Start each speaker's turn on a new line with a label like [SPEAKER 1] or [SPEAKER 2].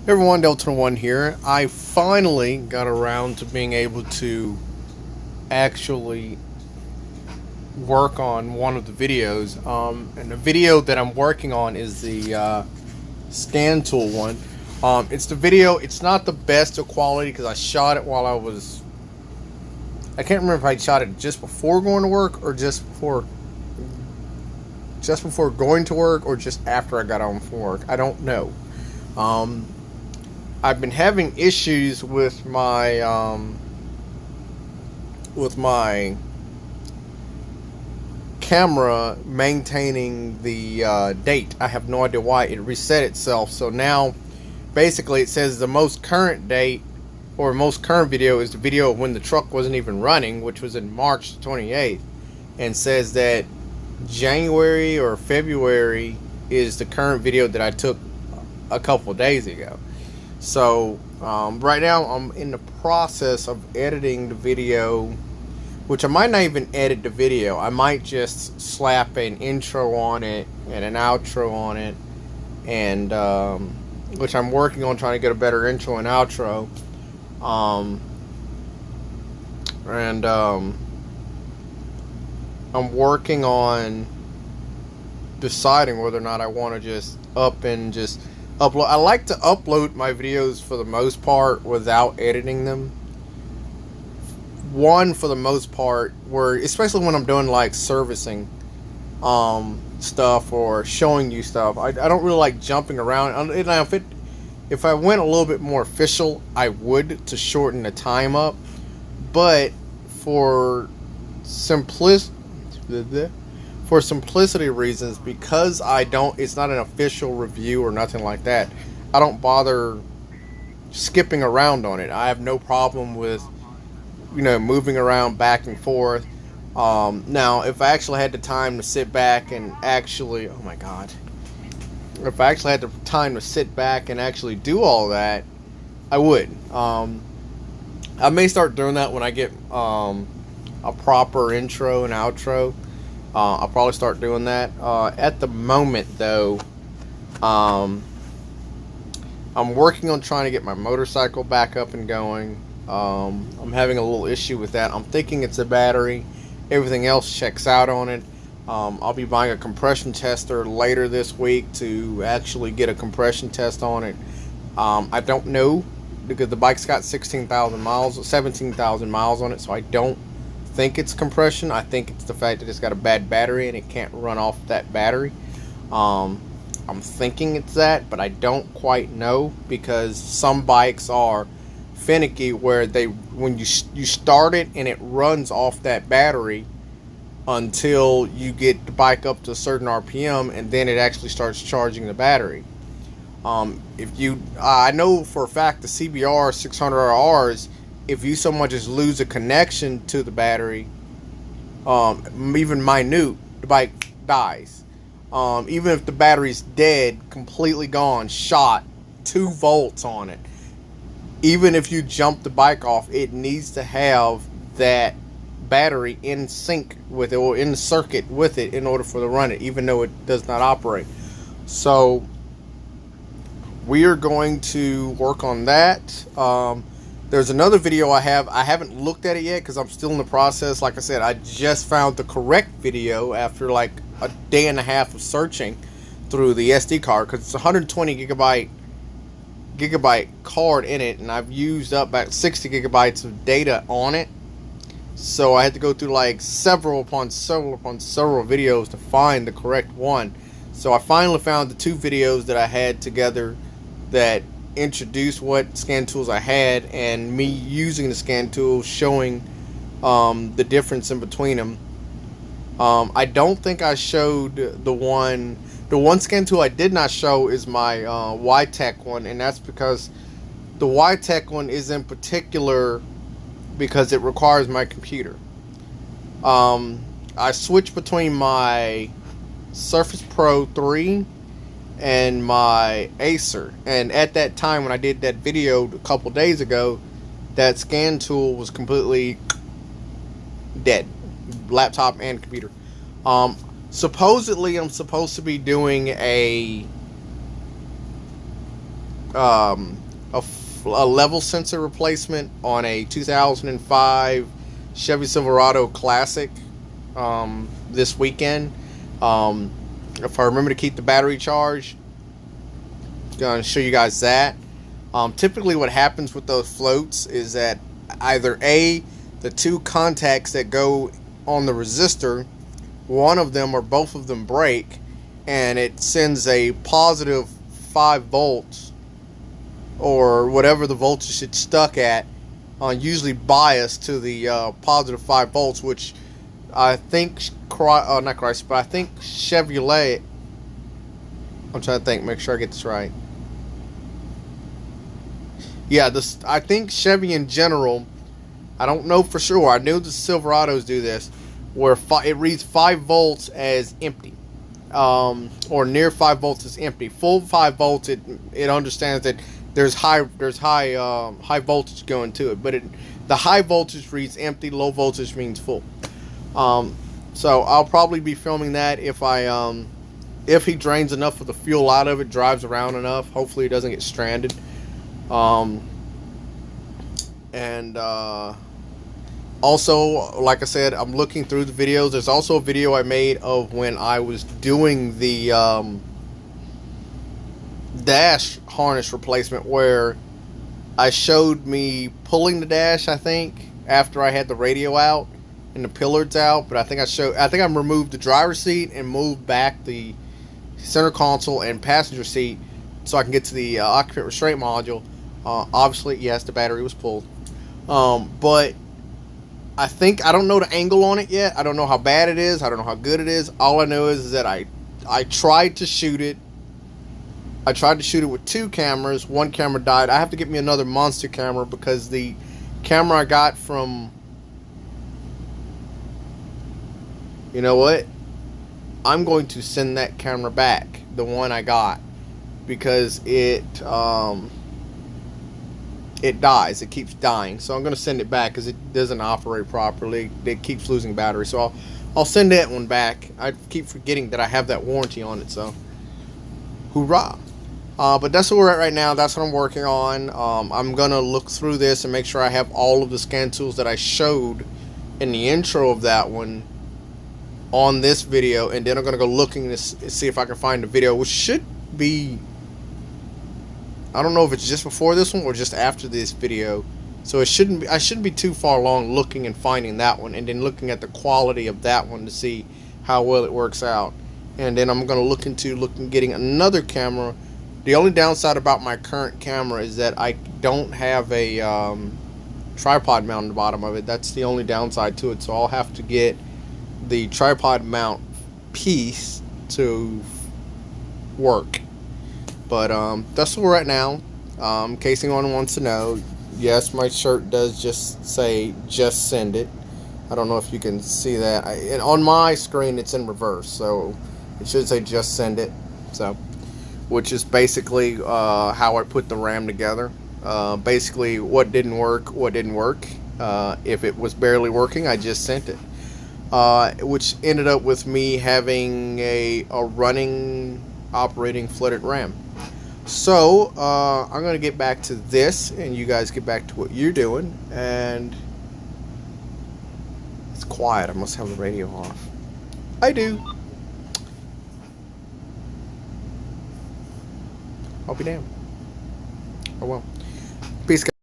[SPEAKER 1] Hey everyone, Delta1 here. I finally got around to being able to actually work on one of the videos. And the video that I'm working on is the scan tool one. It's the video, it's not the best of quality because I shot it while I can't remember if I shot it just before going to work or just before going to work or just after I got home from work. I don't know. I've been having issues with my camera maintaining the date. I have no idea why. It reset itself. So now basically it says the most current date or most current video is the video of when the truck wasn't even running, which was in March 28th, and says that January or February is the current video that I took a couple of days ago. So right now I'm in the process of editing the video, which I might not even edit the video. I might just slap an intro on it and an outro on it, and which I'm working on trying to get a better intro and outro. I'm working on deciding whether or not I want to just upload. I like to upload my videos for the most part without editing them. For the most part, especially when I'm doing like servicing stuff or showing you stuff, I don't really like jumping around. If I went a little bit more official, I would, to shorten the time up. But for simplicity reasons, because it's not an official review or nothing like that, I don't bother skipping around on it. I have no problem with, moving around back and forth. Now, if I actually had the time to sit back and actually, oh my god, if I actually had the time to sit back and actually do all that, I would. I may start doing that when I get a proper intro and outro. I'll probably start doing that. At the moment, though, I'm working on trying to get my motorcycle back up and going. I'm having a little issue with that. I'm thinking it's a battery. Everything else checks out on it. I'll be buying a compression tester later this week to actually get a compression test on it. I don't know, because the bike's got 17,000 miles on it, so I don't think it's compression. I think it's the fact that it's got a bad battery and it can't run off that battery. I'm thinking it's that, but I don't quite know, because some bikes are finicky where when you start it and it runs off that battery until you get the bike up to a certain RPM, and then it actually starts charging the battery. I know for a fact the CBR 600RRs, if you so much as lose a connection to the battery, even minute, the bike dies. Even if the battery's dead, completely gone, shot, 2 volts on it, even if you jump the bike off, it needs to have that battery in sync with it, or in the circuit with it, in order for it to run it, even though it does not operate. So we are going to work on that. There's another video I haven't looked at it yet because I'm still in the process. Like I said, I just found the correct video after like a day and a half of searching through the SD card, because it's a 120 gigabyte card in it, and I've used up about 60 gigabytes of data on it. So I had to go through like several upon several videos to find the correct one. So I finally found the 2 videos that I had together that introduced what scan tools I had, and me using the scan tools, showing the difference in between them. I don't think I showed the one scan tool I did not show is my YTech one, and that's because the YTech one is in particular because it requires my computer. I switched between my Surface Pro 3 and my Acer, and at that time when I did that video a couple days ago, that scan tool was completely dead, laptop and computer. Supposedly I'm supposed to be doing a a level sensor replacement on a 2005 Chevy Silverado Classic this weekend. If I remember to keep the battery charged, I'm going to show you guys that. Typically what happens with those floats is that either the two contacts that go on the resistor, one of them or both of them break, and it sends a positive 5 volts or whatever the voltage it's stuck at, usually biased to the positive 5 volts, which I think not Chrysler, but I think Chevrolet. I'm trying to think, make sure I get this right. Yeah, I think Chevy in general. I don't know for sure. I knew the Silverados do this, where it reads 5 volts as empty, or near 5 volts as empty. Full 5 volts, it understands that there's high voltage going to it, but the high voltage reads empty, low voltage means full. So I'll probably be filming that if he drains enough of the fuel out of it, drives around enough. Hopefully he doesn't get stranded. Also, like I said, I'm looking through the videos. There's also a video I made of when I was doing the dash harness replacement, where I showed me pulling the dash, I think, after I had the radio out and the pillards out. But I think I removed the driver's seat and moved back the center console and passenger seat so I can get to the occupant restraint module. Obviously, yes, the battery was pulled. But I don't know the angle on it yet. I don't know how bad it is. I don't know how good it is. All I know is that I tried to shoot it. I tried to shoot it with 2 cameras. One camera died. I have to get me another monster camera because the camera I got from... You know what? I'm going to send that camera back, the one I got, because it dies. It keeps dying. So I'm going to send it back because it doesn't operate properly. It keeps losing battery. So I'll send that one back. I keep forgetting that I have that warranty on it. So hoorah. But that's where we're at right now. That's what I'm working on. I'm going to look through this and make sure I have all of the scan tools that I showed in the intro of that one on this video. And then I'm going to go looking to see if I can find the video, which should be... I don't know if it's just before this one or just after this video. So I shouldn't be too far along looking and finding that one, and then looking at the quality of that one to see how well it works out. And then I'm going to look into getting another camera. The only downside about my current camera is that I don't have a tripod mount on the bottom of it. That's the only downside to it. So I'll have to get the tripod mount piece to work. But that's where we're at now. In case anyone wants to know, yes, my shirt does just say "just send it." I don't know if you can see that. And on my screen it's in reverse, so it should say "just send it." So, which is basically how I put the RAM together. Basically, what didn't work. If it was barely working, I just sent it. Which ended up with me having a running, operating flooded RAM. So I'm gonna get back to this, and you guys get back to what you're doing. And it's quiet. I must have the radio off. I do. I'll be damned. Oh well. Peace, guys.